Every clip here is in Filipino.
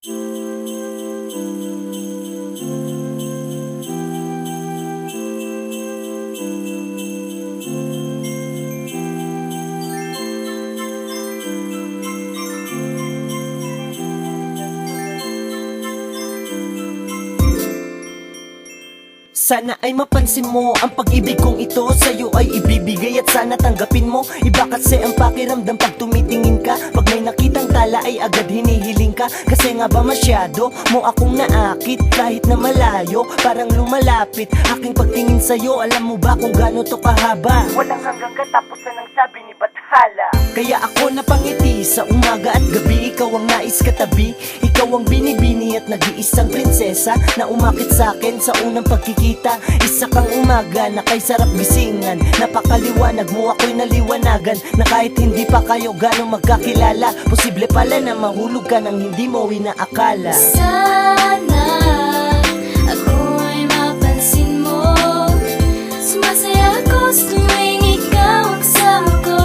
Sana ay mapansin mo ang pag-ibig kong ito sa'yo ay ibibigay at sana tanggapin mo. Iba kasi ang pakiramdam pag tumitingin ka. Pag may nakitang tala ay agad hinihiling ka. Kasi nga ba masyado mo akong naakit kahit na malayo, parang lumalapit. Aking pagtingin sa'yo, alam mo ba kung gaano to kahaba? Walang hanggang katapusan ang sabi ni Bathala. Kaya ako napangiti sa umaga at gabi. Ikaw ang nais katabi, ikaw ang binibini at nag-iisang prinsesa na umakit sa'kin sa unang pagkikita. Isa kang umaga na kay sarap gisingan. Napakaliwanag mo, ako'y naliwanagan na kahit hindi pa kayo gano'ng magkakilala, posible pala na mahulog ka nang hindi mo inaakala. Sana ako ay mapansin mo. Sumasaya ako tuwing ikaw ang kasama ko.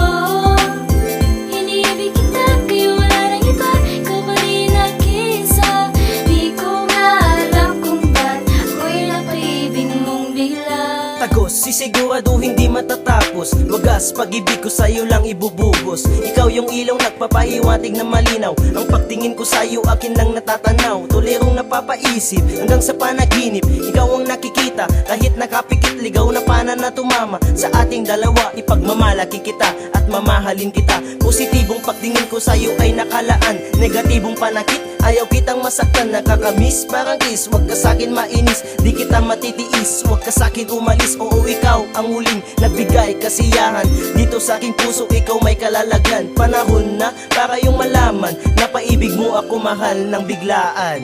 Iniibig kita kaya wala nang iba, ikaw pa rin nag-iisa. Di ko nga alam kung ba't ako'y napaibig mong bigla. Tagos, sisigurado hindi matatapos. Wagas, pag-ibig ko sa'yo lang ibubuhos. Ikaw yung ilaw nagpapahiwatig na malinaw. Ang pagtingin ko sa'yo akin lang natatanaw. Tulerong napapaisip hanggang sa panaginip. Ikaw ang nakikita kahit nakapikit. Ligaw na pana na tumama sa ating dalawa. Ipagmamalaki kita at mamahalin kita. Positibong pagtingin ko sa'yo ay nakalaan. Negatibong panakit, ayaw kitang masaktan. Nakakamiss, parang kiss. Huwag ka sa'kin mainis, di kita matitiis. Huwag ka sa'kin umalis, oo ikaw ang huling nagbigay kasiyahan. Dito sa aking puso ikaw may kalalagyan. Panahon na para yung malaman na paibig mo ako mahal ng biglaan.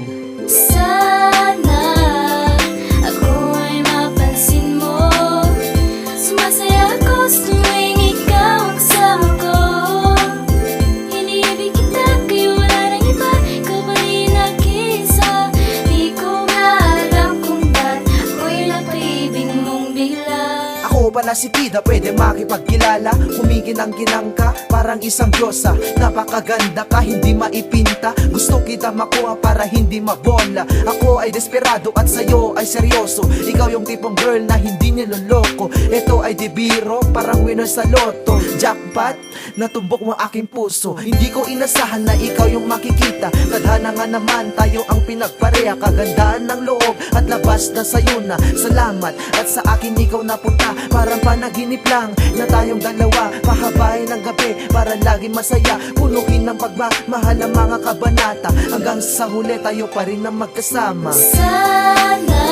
Sana ako ay mapansin mo. Sumasaya ako tuwing ikaw ang kasama ko. Iniibig kita kaya wala nang iba, ikaw pa rin nag-iisa. Di ko nga alam kung ba't ako'y napaibig mong bigla. Ako pala si Tida, pwede makipagkilala. Kumikinang-kinang ka, parang isang diyosa. Napakaganda ka, hindi maipinta. Gusto kita makuha para hindi mabola. Ako ay desperado at sa'yo ay seryoso. Ikaw yung tipong girl na hindi niloloko. Ito ay di biro, parang winner sa loto. Jackpot, natumbok mo aking puso. Hindi ko inasahan na ikaw yung makikita. Tadhana nga naman, tayo ang pinagpareha. Kagandaan ng loob at labas na sa'yo na. Salamat at sa akin ikaw napunta. Parang panaginip lang na tayong dalawa. Pahabain ang gabi para lagi masaya. Punukin ng pagmamahal ang mga kabanata. Hanggang sa huli tayo pa rin na magkasama. Sana